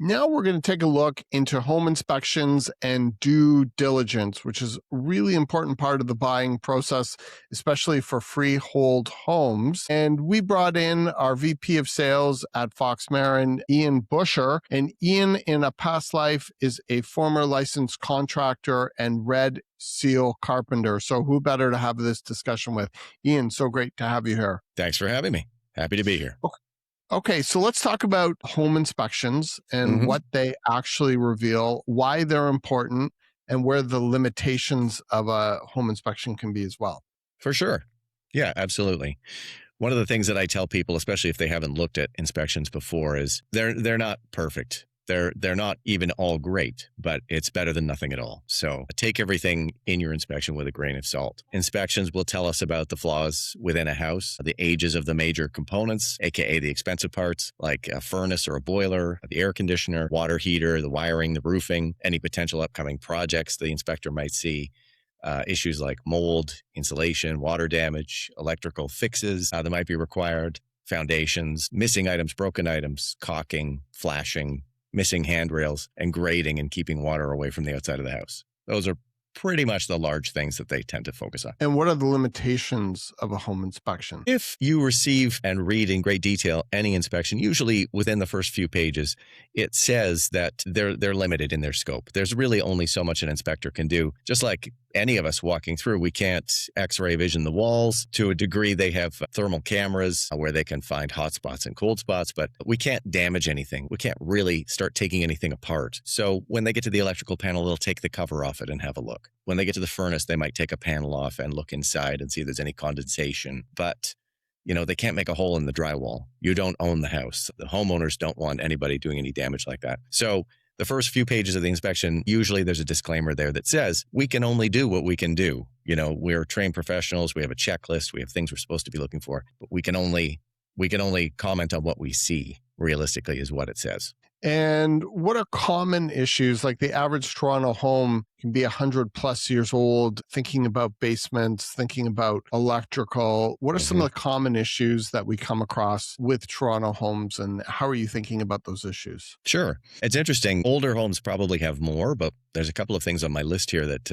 Now we're going to take a look into home inspections and due diligence, which is a really important part of the buying process, especially for freehold homes. And we brought in our VP of sales at Fox Marin, Ian Busher. And Ian, in a past life, is a former licensed contractor and red seal carpenter. So who better to have this discussion with? Ian, so great to have you here. Thanks for having me. Happy to be here. Okay, so let's talk about home inspections and what they actually reveal, why they're important, and where the limitations of a home inspection can be as well. For sure. Yeah, absolutely. One of the things that I tell people, especially if they haven't looked at inspections before, is they're not perfect. They're not even all great, but it's better than nothing at all. So take everything in your inspection with a grain of salt. Inspections will tell us about the flaws within a house, the ages of the major components, aka the expensive parts, like a furnace or a boiler, the air conditioner, water heater, the wiring, the roofing, any potential upcoming projects the inspector might see. Issues like mold, insulation, water damage, electrical fixes that might be required, foundations, missing items, broken items, caulking, flashing, missing handrails, and grading and keeping water away from the outside of the house. Those are pretty much the large things that they tend to focus on. And what are the limitations of a home inspection? If you receive and read in great detail any inspection, usually within the first few pages, it says that they're limited in their scope. There's really only so much an inspector can do. Just like any of us walking through, we can't X-ray vision the walls. To a degree, they have thermal cameras where they can find hot spots and cold spots, but we can't damage anything. We can't really start taking anything apart. So when they get to the electrical panel, they'll take the cover off it and have a look. When they get to the furnace, they might take a panel off and look inside and see if there's any condensation. But they can't make a hole in the drywall. You don't own the house. The homeowners don't want anybody doing any damage like that. So the first few pages of the inspection, usually there's a disclaimer there that says, we can only do what we can do. We're trained professionals. We have a checklist. We have things we're supposed to be looking for. But we can only comment on what we see, realistically, is what it says. And what are common issues? Like the average Toronto home can be 100 plus years old, thinking about basements, thinking about electrical. What are some of the common issues that we come across with Toronto homes, and how are you thinking about those issues? Sure. It's interesting. Older homes probably have more, but there's a couple of things on my list here that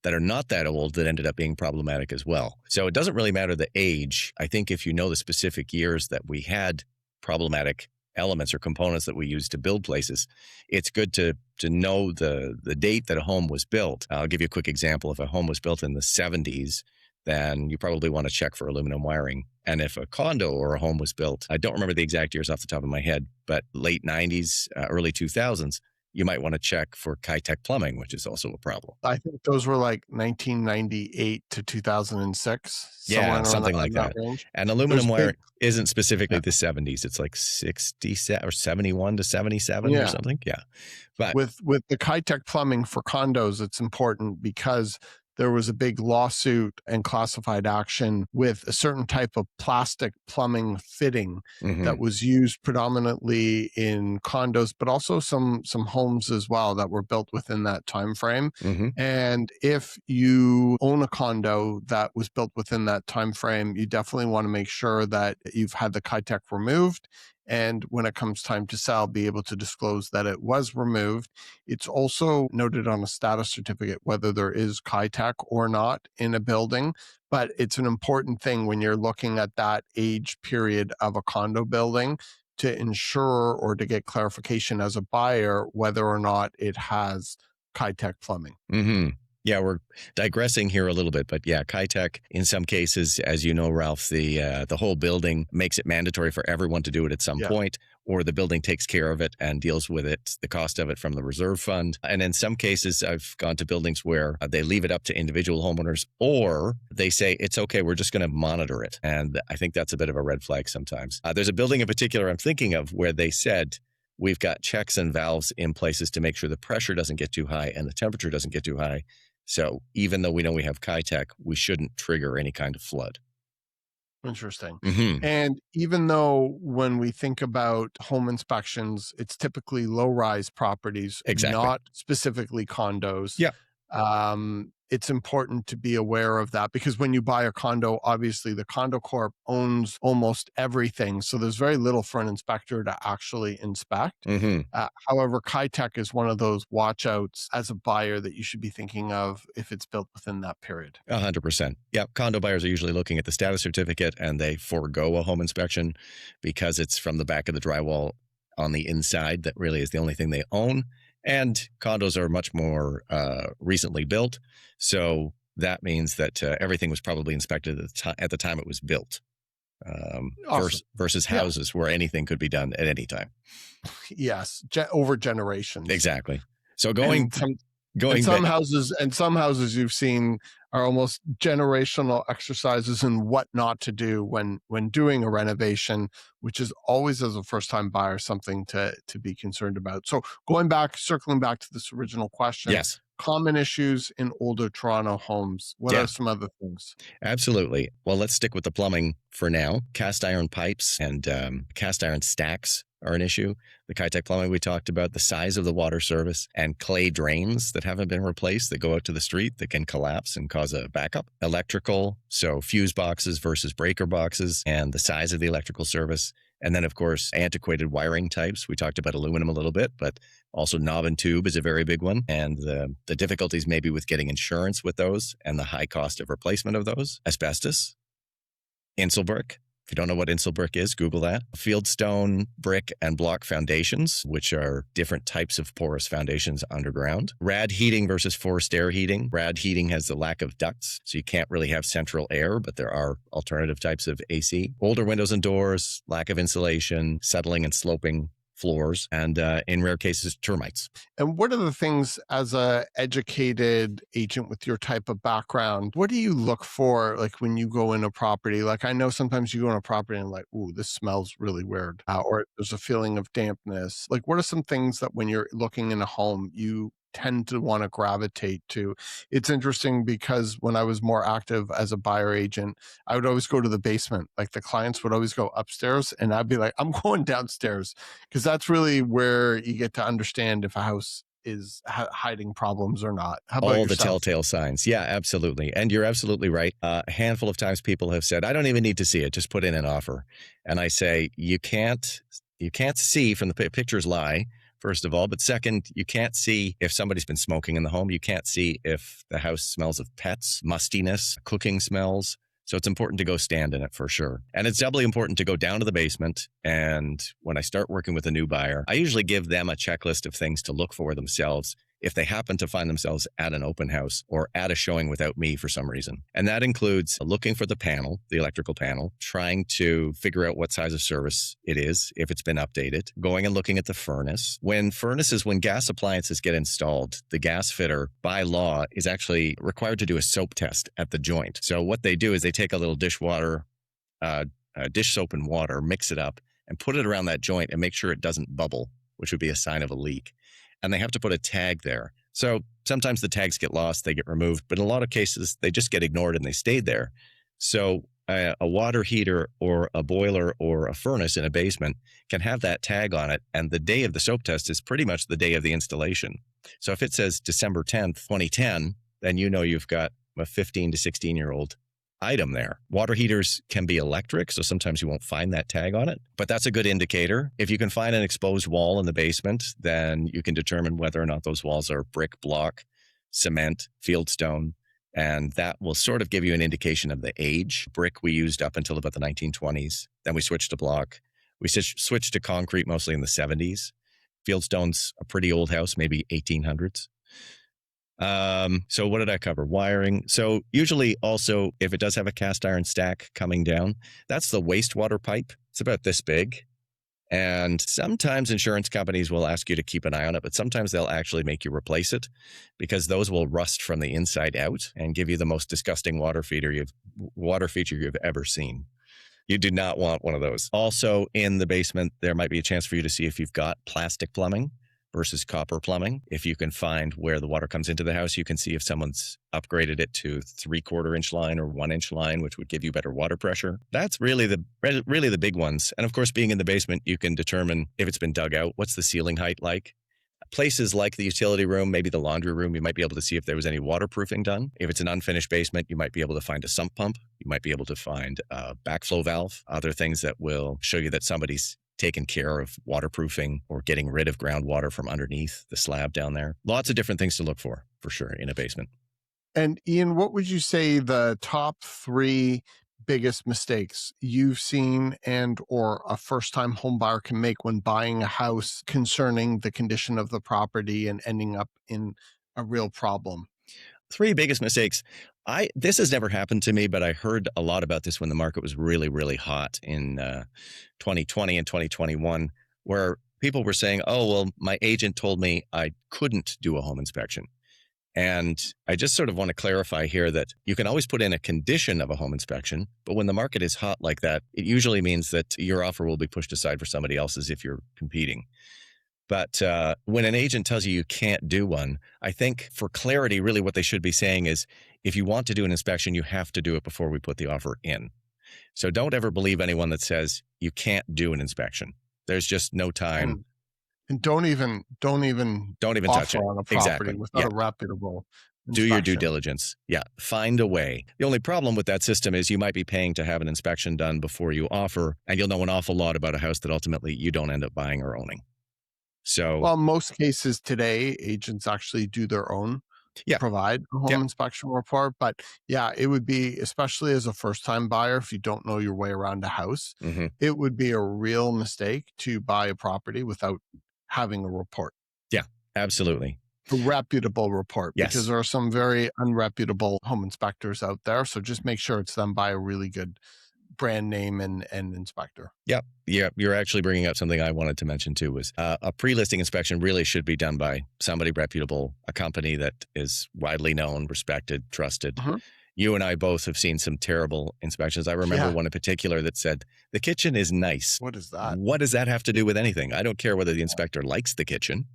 are not that old that ended up being problematic as well. So it doesn't really matter the age. I think if you know the specific years that we had problematic elements or components that we use to build places, it's good to know the date that a home was built. I'll give you a quick example. If a home was built in the 70s, then you probably want to check for aluminum wiring. And if a condo or a home was built, I don't remember the exact years off the top of my head, but late 90s, early 2000s, you might want to check for Ki-Tec plumbing, which is also a problem. I think those were like 1998 to 2006. Yeah, something like that. Range. And aluminum wire isn't specifically the 70s. It's like 60 or 71 to 77 or something. Yeah. But with the Ki-Tec plumbing for condos, it's important because there was a big lawsuit and classified action with a certain type of plastic plumbing fitting that was used predominantly in condos, but also some homes as well that were built within that time frame. And if you own a condo that was built within that time frame, you definitely want to make sure that you've had the Ki-Tec removed. And when it comes time to sell, be able to disclose that it was removed. It's also noted on a status certificate whether there is Ki-Tec or not in a building. But it's an important thing when you're looking at that age period of a condo building to ensure or to get clarification as a buyer whether or not it has Ki-Tec plumbing. Yeah, we're digressing here a little bit, but yeah, Ki-Tec, in some cases, as you know, Ralph, the whole building makes it mandatory for everyone to do it at some point, or the building takes care of it and deals with it, the cost of it from the reserve fund. And in some cases, I've gone to buildings where they leave it up to individual homeowners, or they say, it's okay, we're just going to monitor it. And I think that's a bit of a red flag sometimes. There's a building in particular I'm thinking of where they said, we've got checks and valves in places to make sure the pressure doesn't get too high and the temperature doesn't get too high. So even though we know we have Ki-Tec, we shouldn't trigger any kind of flood. Interesting. And even though when we think about home inspections, it's typically low-rise properties, not specifically condos. Yeah. It's important to be aware of that because when you buy a condo, obviously the condo corp owns almost everything. So there's very little for an inspector to actually inspect. However, Ki-Tec is one of those watchouts as a buyer that you should be thinking of if it's built within that period. 100%. Yeah. Condo buyers are usually looking at the status certificate and they forego a home inspection because it's from the back of the drywall on the inside. That really is the only thing they own. And condos are much more recently built. So that means that everything was probably inspected at the time it was built Awesome. versus houses where anything could be done at any time. Yes, over generations. Exactly. So some houses you've seen are almost generational exercises in what not to do when doing a renovation, which is always, as a first-time buyer, something to be concerned about. So circling back to this original question, yes, common issues in older Toronto homes. What are some other things? Absolutely. Well, let's stick with the plumbing for now. Cast iron pipes and cast iron stacks are an issue. The Ki-Tec plumbing we talked about, the size of the water service, and clay drains that haven't been replaced that go out to the street that can collapse and cause a backup. Electrical, so fuse boxes versus breaker boxes, and the size of the electrical service. And then, of course, antiquated wiring types. We talked about aluminum a little bit, but also knob and tube is a very big one. And the difficulties maybe with getting insurance with those and the high cost of replacement of those. Asbestos, insulbrick. If you don't know what insulbrick is, Google that. Fieldstone, brick, and block foundations, which are different types of porous foundations underground. Rad heating versus forced air heating. Rad heating has the lack of ducts, so you can't really have central air, but there are alternative types of AC. Older windows and doors, lack of insulation, settling and sloping floors, and in rare cases, termites. And what are the things, as a educated agent with your type of background, what do you look for, like when you go in a property? Like, I know sometimes you go in a property and like, ooh, this smells really weird, or there's a feeling of dampness. Like, what are some things that when you're looking in a home, you tend to want to gravitate to? It's interesting because when I was more active as a buyer agent, I would always go to the basement. Like, the clients would always go upstairs and I'd be like, I'm going downstairs, because that's really where you get to understand if a house is hiding problems or not. How about all yourself? The telltale signs? Yeah, absolutely. And you're absolutely right. A handful of times people have said, I don't even need to see it, just put in an offer. And I say, you can't see from the pictures lie, first of all. But second, you can't see if somebody's been smoking in the home. You can't see if the house smells of pets, mustiness, cooking smells. So it's important to go stand in it for sure. And it's doubly important to go down to the basement. And when I start working with a new buyer, I usually give them a checklist of things to look for themselves if they happen to find themselves at an open house or at a showing without me for some reason. And that includes looking for the panel, the electrical panel, trying to figure out what size of service it is, if it's been updated, going and looking at the furnace. When gas appliances get installed, the gas fitter by law is actually required to do a soap test at the joint. So what they do is they take a little dish soap and water, mix it up and put it around that joint and make sure it doesn't bubble, which would be a sign of a leak. And they have to put a tag there. So sometimes the tags get lost, they get removed, but in a lot of cases, they just get ignored and they stayed there. So a water heater or a boiler or a furnace in a basement can have that tag on it. And the day of the soap test is pretty much the day of the installation. So if it says December 10th, 2010, then you know you've got a 15 to 16-year-old item there. Water heaters can be electric, so sometimes you won't find that tag on it, but that's a good indicator. If you can find an exposed wall in the basement, then you can determine whether or not those walls are brick, block, cement, fieldstone, and that will sort of give you an indication of the age. Brick we used up until about the 1920s. Then we switched to block. We switched to concrete mostly in the 70s. Fieldstone's a pretty old house, maybe 1800s. So what did I cover? Wiring. So usually also, if it does have a cast iron stack coming down, that's the wastewater pipe. It's about this big. And sometimes insurance companies will ask you to keep an eye on it, but sometimes they'll actually make you replace it because those will rust from the inside out and give you the most disgusting water feature you've ever seen. You do not want one of those. Also in the basement, there might be a chance for you to see if you've got plastic plumbing versus copper plumbing. If you can find where the water comes into the house, you can see if someone's upgraded it to 3/4 inch line or 1 inch line, which would give you better water pressure. That's really the big ones. And of course, being in the basement, you can determine if it's been dug out. What's the ceiling height like? Places like the utility room, maybe the laundry room, you might be able to see if there was any waterproofing done. If it's an unfinished basement, you might be able to find a sump pump. You might be able to find a backflow valve, other things that will show you that somebody's taken care of waterproofing or getting rid of groundwater from underneath the slab down there. Lots of different things to look for sure, in a basement. And Ian, what would you say the top 3 biggest mistakes you've seen and or a first-time home buyer can make when buying a house concerning the condition of the property and ending up in a real problem? 3 biggest mistakes. This has never happened to me, but I heard a lot about this when the market was really, really hot in 2020 and 2021, where people were saying, oh, well, my agent told me I couldn't do a home inspection. And I just sort of want to clarify here that you can always put in a condition of a home inspection, but when the market is hot like that, it usually means that your offer will be pushed aside for somebody else's if you're competing. But when an agent tells you you can't do one, I think for clarity, really what they should be saying is, if you want to do an inspection, you have to do it before we put the offer in. So don't ever believe anyone that says you can't do an inspection. There's just no time. And don't even touch it on a property exactly without a reputable do your due inspection. diligence. Yeah, find a way. The only problem with that system is you might be paying to have an inspection done before you offer, and you'll know an awful lot about a house that ultimately you don't end up buying or owning. So, Well, most cases today, agents actually do their own, provide a home inspection report. But yeah, it would be, especially as a first-time buyer, if you don't know your way around a house, it would be a real mistake to buy a property without having a report. Yeah, absolutely. A reputable report, Yes. because there are some very unreputable home inspectors out there. So just make sure it's done by a really good brand name and inspector. Yeah. You're actually bringing up something I wanted to mention too, was a pre-listing inspection really should be done by somebody reputable, a company that is widely known, respected, trusted. You and I both have seen some terrible inspections. I remember one in particular that said, the kitchen is nice. What is that? What does that have to do with anything? I don't care whether the inspector likes the kitchen.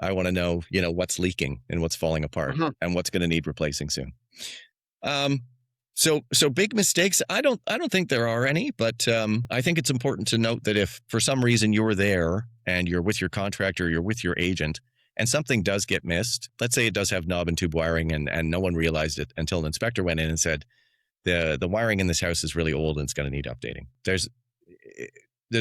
I want to know, what's leaking and what's falling apart and what's going to need replacing soon. So big mistakes, I don't think there are any, but I think it's important to note that if for some reason you're there and you're with your contractor, you're with your agent, and something does get missed, let's say it does have knob and tube wiring and no one realized it until an inspector went in and said, the wiring in this house is really old and it's going to need updating. There's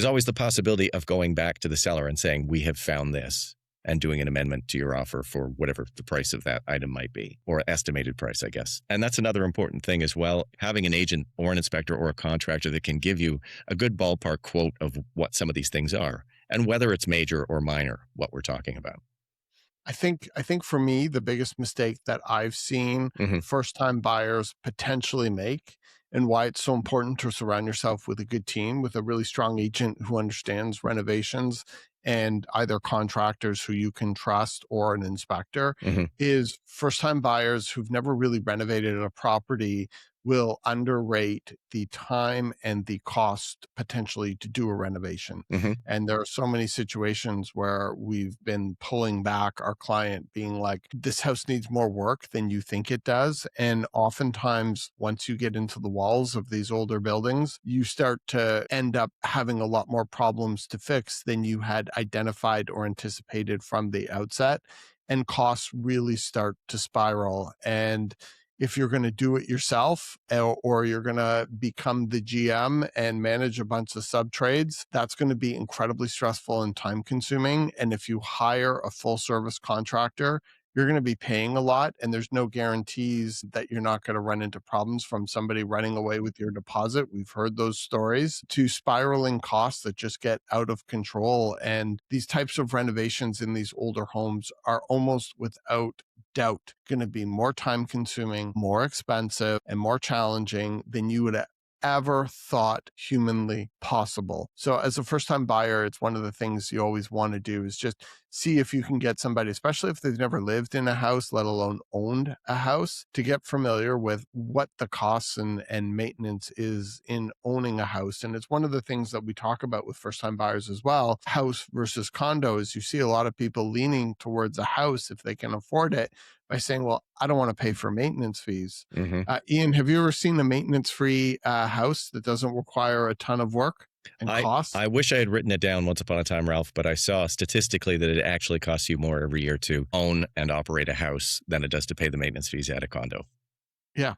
always the possibility of going back to the seller and saying, we have found this, and doing an amendment to your offer for whatever the price of that item might be, or estimated price, I guess. And that's another important thing as well, having an agent or an inspector or a contractor that can give you a good ballpark quote of what some of these things are and whether it's major or minor, what we're talking about. I think for me, the biggest mistake that I've seen first-time buyers potentially make, and why it's so important to surround yourself with a good team, with a really strong agent who understands renovations, and either contractors who you can trust or an inspector, is first-time buyers who've never really renovated a property will underrate the time and the cost potentially to do a renovation. And there are so many situations where we've been pulling back our client being like, this house needs more work than you think it does. And oftentimes, once you get into the walls of these older buildings, you start to end up having a lot more problems to fix than you had identified or anticipated from the outset. And costs really start to spiral. And if you're going to do it yourself or you're going to become the GM and manage a bunch of sub trades, that's going to be incredibly stressful and time consuming. And if you hire a full service contractor, you're going to be paying a lot, and there's no guarantees that you're not going to run into problems from somebody running away with your deposit. We've heard those stories, to spiraling costs that just get out of control. And these types of renovations in these older homes are almost without doubt going to be more time consuming, more expensive, and more challenging than you would ever thought humanly possible. So as a first-time buyer, it's one of the things you always want to do is just see if you can get somebody, especially if they've never lived in a house, let alone owned a house, to get familiar with what the costs and maintenance is in owning a house. And it's one of the things that we talk about with first-time buyers as well, house versus condo, is you see a lot of people leaning towards a house if they can afford it by saying, well, I don't want to pay for maintenance fees. Ian, have you ever seen a maintenance-free house that doesn't require a ton of work? and costs? I wish I had written it down once upon a time, Ralph, but I saw statistically that it actually costs you more every year to own and operate a house than it does to pay the maintenance fees at a condo. Yeah.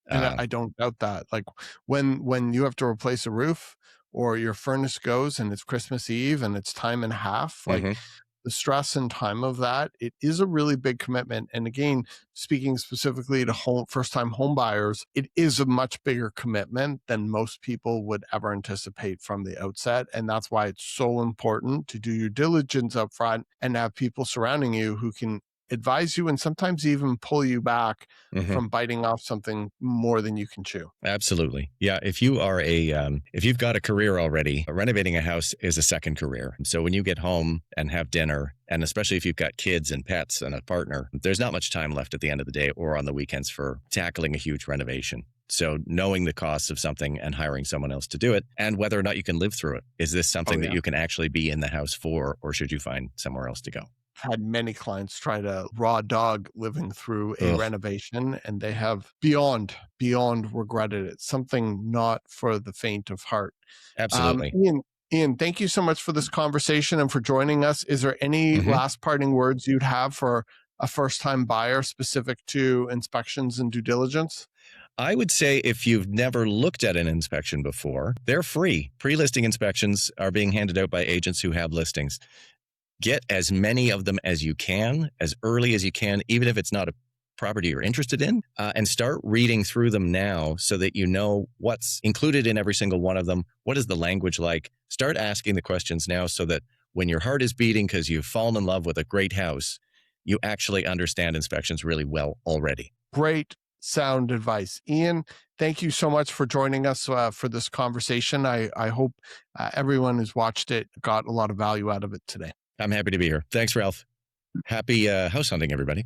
And Uh, I don't doubt that. Like when you have to replace a roof or your furnace goes and it's Christmas Eve and it's time and a half, like mhm, the stress and time of that, it is a really big commitment. And again, speaking specifically to first time home buyers, it is a much bigger commitment than most people would ever anticipate from the outset. And that's why it's so important to do your diligence up front and have people surrounding you who can advise you and sometimes even pull you back mhm. from biting off something more than you can chew. Absolutely. Yeah. If you are if you've got a career already, renovating a house is a second career. So when you get home and have dinner, and especially if you've got kids and pets and a partner, there's not much time left at the end of the day or on the weekends for tackling a huge renovation. So knowing the costs of something and hiring someone else to do it and whether or not you can live through it. Is this Oh something that yeah. you can actually be in the house for, or should you find somewhere else to go? Had many clients try to raw dog living through a Ugh, renovation and they have beyond regretted it. Something not for the faint of heart. absolutely. Ian, thank you so much for this conversation and for joining us. Is there any Mhm. last parting words you'd have for a first time buyer specific to inspections and due diligence? I would say if you've never looked at an inspection before, they're free. Pre-listing inspections are being handed out by agents who have listings. Get as many of them as you can, as early as you can, even if it's not a property you're interested in, and start reading through them now so that you know what's included in every single one of them. What is the language like? Start asking the questions now so that when your heart is beating because you've fallen in love with a great house, you actually understand inspections really well already. Great sound advice. Ian, thank you so much for joining us for this conversation. I hope everyone who's watched it got a lot of value out of it today. I'm happy to be here. Thanks, Ralph. Happy house hunting, everybody.